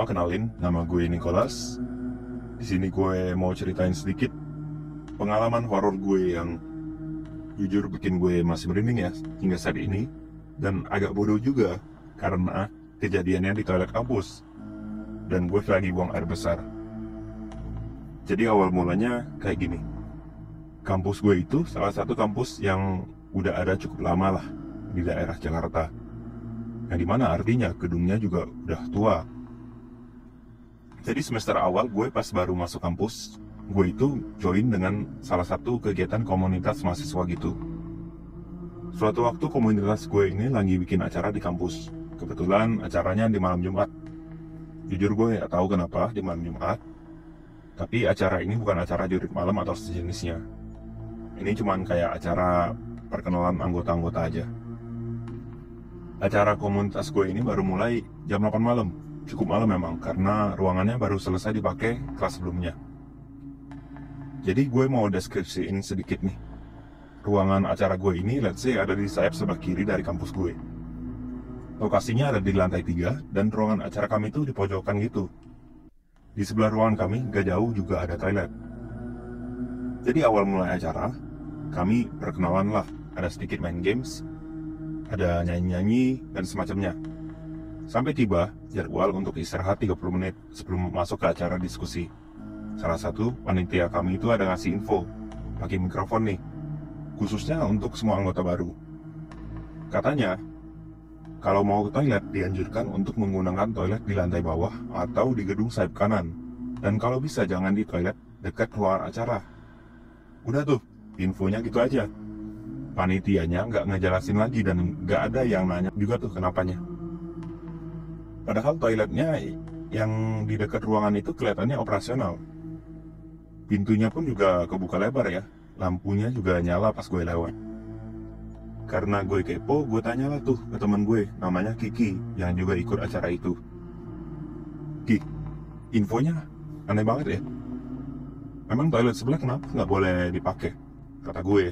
Pertama kenalin, nama gue Nicholas. Di sini gue mau ceritain sedikit pengalaman horor gue yang jujur bikin gue masih merinding ya hingga saat ini, dan agak bodoh juga karena kejadiannya di toilet kampus dan gue lagi buang air besar. Jadi awal mulanya kayak gini. Kampus gue itu salah satu kampus yang udah ada cukup lama lah di daerah Jakarta, yang dimana artinya gedungnya juga udah tua. Jadi semester awal gue pas baru masuk kampus, gue itu join dengan salah satu kegiatan komunitas mahasiswa gitu. Suatu waktu komunitas gue ini lagi bikin acara di kampus. Kebetulan acaranya di malam Jumat. Jujur gue gak tahu kenapa di malam Jumat, tapi acara ini bukan acara jurit malam atau sejenisnya. Ini cuman kayak acara perkenalan anggota-anggota aja. Acara komunitas gue ini baru mulai jam 8 malam. Cukup malam memang, karena ruangannya baru selesai dipakai kelas sebelumnya. Jadi gue mau deskripsiin sedikit nih. Ruangan acara gue ini, let's say, ada di sayap sebelah kiri dari kampus gue. Lokasinya ada di lantai 3, dan ruangan acara kami itu di pojokan gitu. Di sebelah ruangan kami, gak jauh juga ada toilet. Jadi awal mulai acara, kami perkenalan lah. Ada sedikit main games, ada nyanyi-nyanyi, dan semacamnya. Sampai tiba jadwal untuk istirahat 30 menit sebelum masuk ke acara diskusi. Salah satu panitia kami itu ada ngasih info pakai mikrofon nih, khususnya untuk semua anggota baru. Katanya, kalau mau ke toilet dianjurkan untuk menggunakan toilet di lantai bawah atau di gedung sayap kanan. Dan kalau bisa jangan di toilet dekat ruangan acara. Udah tuh, infonya gitu aja. Panitianya nggak ngejelasin lagi dan nggak ada yang nanya juga tuh kenapanya. Padahal toiletnya yang di dekat ruangan itu kelihatannya operasional. Pintunya pun juga kebuka lebar ya. Lampunya juga nyala pas gue lewat. Karena gue kepo, gue tanyalah tuh ke teman gue, namanya Kiki, yang juga ikut acara itu. Ki, infonya aneh banget ya. Memang toilet sebelah kenapa nggak boleh dipakai? Kata gue.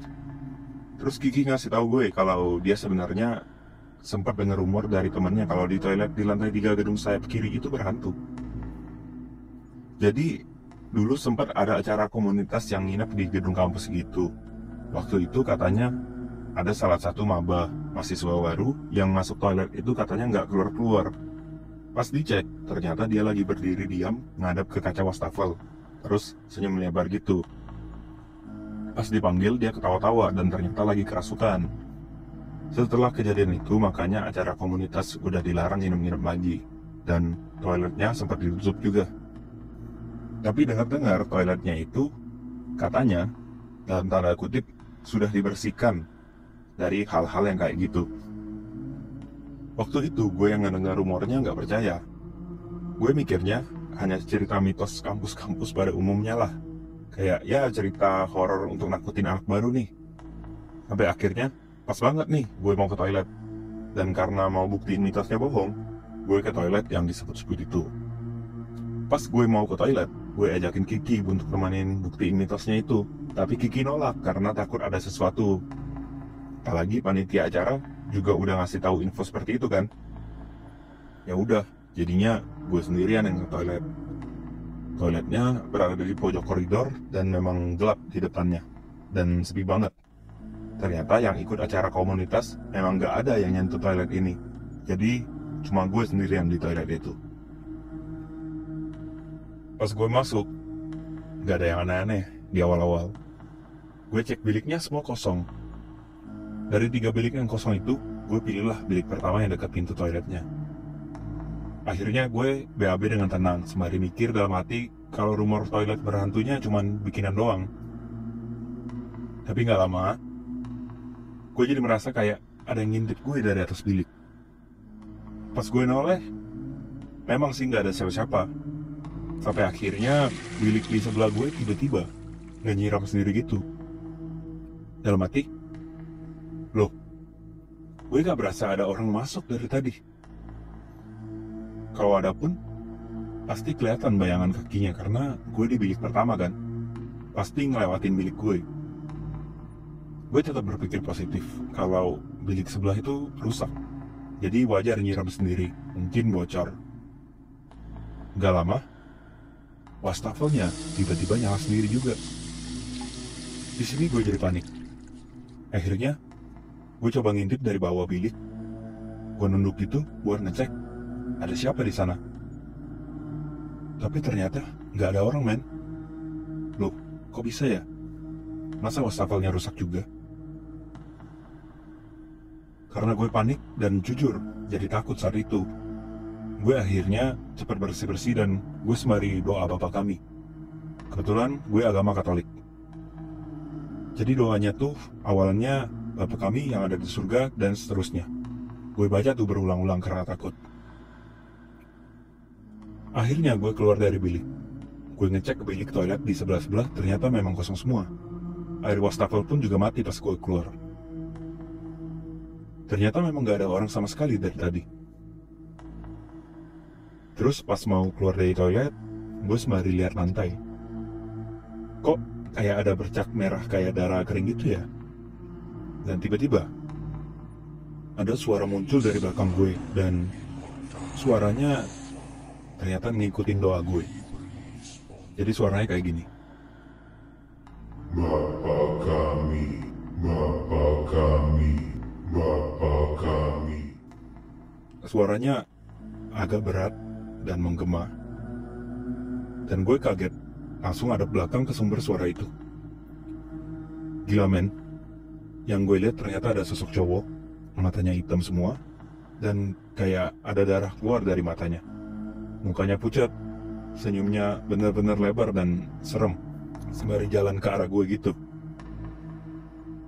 Terus Kiki ngasih tahu gue kalau dia sebenarnya sempat dengar rumor dari temannya kalau di toilet di lantai 3 gedung sayap kiri itu berhantu. Jadi dulu sempat ada acara komunitas yang nginep di gedung kampus gitu. Waktu itu katanya ada salah satu maba mahasiswa baru yang masuk toilet itu katanya nggak keluar-keluar. Pas dicek, ternyata dia lagi berdiri diam ngadep ke kaca wastafel, terus senyum lebar gitu. Pas dipanggil dia ketawa-tawa dan ternyata lagi kerasukan. Setelah kejadian itu, makanya acara komunitas udah dilarang nginep-nginep lagi. Dan toiletnya sempat ditutup juga. Tapi dengar-dengar toiletnya itu, katanya, dalam tanda kutip, sudah dibersihkan dari hal-hal yang kayak gitu. Waktu itu, gue yang ngedengar rumornya nggak percaya. Gue mikirnya, hanya cerita mitos kampus-kampus pada umumnya lah. Kayak, ya cerita horor untuk nakutin anak baru nih. Sampai akhirnya, pas banget nih, gue mau ke toilet. Dan karena mau buktiin mitosnya bohong, gue ke toilet yang disebut-sebut itu. Pas gue mau ke toilet, gue ajakin Kiki untuk nemenin buktiin mitosnya itu. Tapi Kiki nolak karena takut ada sesuatu. Apalagi panitia acara juga udah ngasih tahu info seperti itu kan. Ya udah, jadinya gue sendirian yang ke toilet. Toiletnya berada di pojok koridor dan memang gelap di depannya. Dan sepi banget. Ternyata yang ikut acara komunitas memang gak ada yang nyentuh toilet ini. Jadi cuma gue sendirian di toilet itu. Pas gue masuk, gak ada yang aneh-aneh di awal-awal. Gue cek biliknya semua kosong. Dari 3 bilik yang kosong itu, gue pilihlah bilik pertama yang dekat pintu toiletnya. Akhirnya gue BAB dengan tenang, sembari mikir dalam hati kalau rumor toilet berhantunya cuman bikinan doang. Tapi gak lama, gue jadi merasa kayak ada yang ngintip gue dari atas bilik. Pas gue noleh, memang sih gak ada siapa-siapa. Sampai akhirnya bilik di sebelah gue tiba-tiba nggak nyiram sendiri gitu. Dalam hati, loh, gue gak berasa ada orang masuk dari tadi. Kalau ada pun, pasti kelihatan bayangan kakinya karena gue di bilik pertama kan. Pasti ngelewatin bilik gue. Gue tetap berpikir positif kalau bilik sebelah itu rusak. Jadi wajar nyiram sendiri, mungkin bocor. Gak lama, wastafelnya tiba-tiba nyala sendiri juga. Di sini gue jadi panik. Akhirnya, gue coba ngintip dari bawah bilik. Gue nunduk gitu buat ngecek ada siapa di sana. Tapi ternyata nggak ada orang, men. Loh, kok bisa ya? Masa wastafelnya rusak juga? Karena gue panik dan jujur jadi takut saat itu, gue akhirnya cepat bersih-bersih dan gue sembari doa Bapa Kami. Kebetulan gue agama Katolik. Jadi doanya tuh awalnya Bapa Kami yang ada di surga dan seterusnya. Gue baca tuh berulang-ulang karena takut. Akhirnya gue keluar dari bilik. Gue ngecek ke bilik toilet di sebelah-sebelah, ternyata memang kosong semua. Air wastafel pun juga mati pas gue keluar. Ternyata memang gak ada orang sama sekali dari tadi. Terus pas mau keluar dari toilet, gue sembari lihat lantai. Kok kayak ada bercak merah kayak darah kering gitu ya? Dan tiba-tiba ada suara muncul dari belakang gue, dan suaranya ternyata ngikutin doa gue. Jadi suaranya kayak gini. Bapa kami, Bapa kami, Bapa kami. Suaranya agak berat dan menggema. Dan gue kaget, langsung ada belakang ke sumber suara itu. Gila, men. Yang gue lihat ternyata ada sosok cowok, matanya hitam semua, dan kayak ada darah keluar dari matanya. Mukanya pucat, senyumnya benar-benar lebar dan serem, sembari jalan ke arah gue gitu.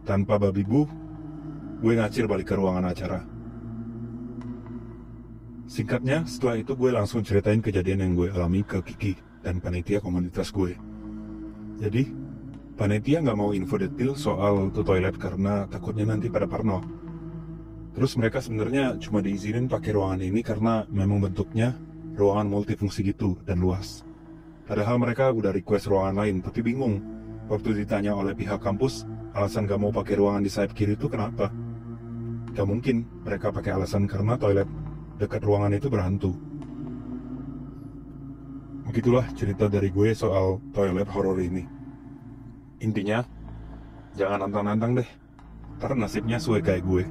Tanpa babi bu, gue ngacir balik ke ruangan acara. Singkatnya, setelah itu gue langsung ceritain kejadian yang gue alami ke Kiki dan panitia komunitas gue. Jadi, panitia nggak mau info detail soal tuh toilet karena takutnya nanti pada parno. Terus mereka sebenarnya cuma diizinin pakai ruangan ini karena memang bentuknya ruangan multifungsi gitu dan luas. Padahal mereka udah request ruangan lain, tapi bingung. Waktu ditanya oleh pihak kampus, alasan gak mau pakai ruangan di sayap kiri itu kenapa? Gak mungkin mereka pakai alasan karena toilet dekat ruangan itu berhantu. Begitulah cerita dari gue soal toilet horor ini. Intinya, jangan nantang-nantang deh. Ntar nasibnya suwe kayak gue.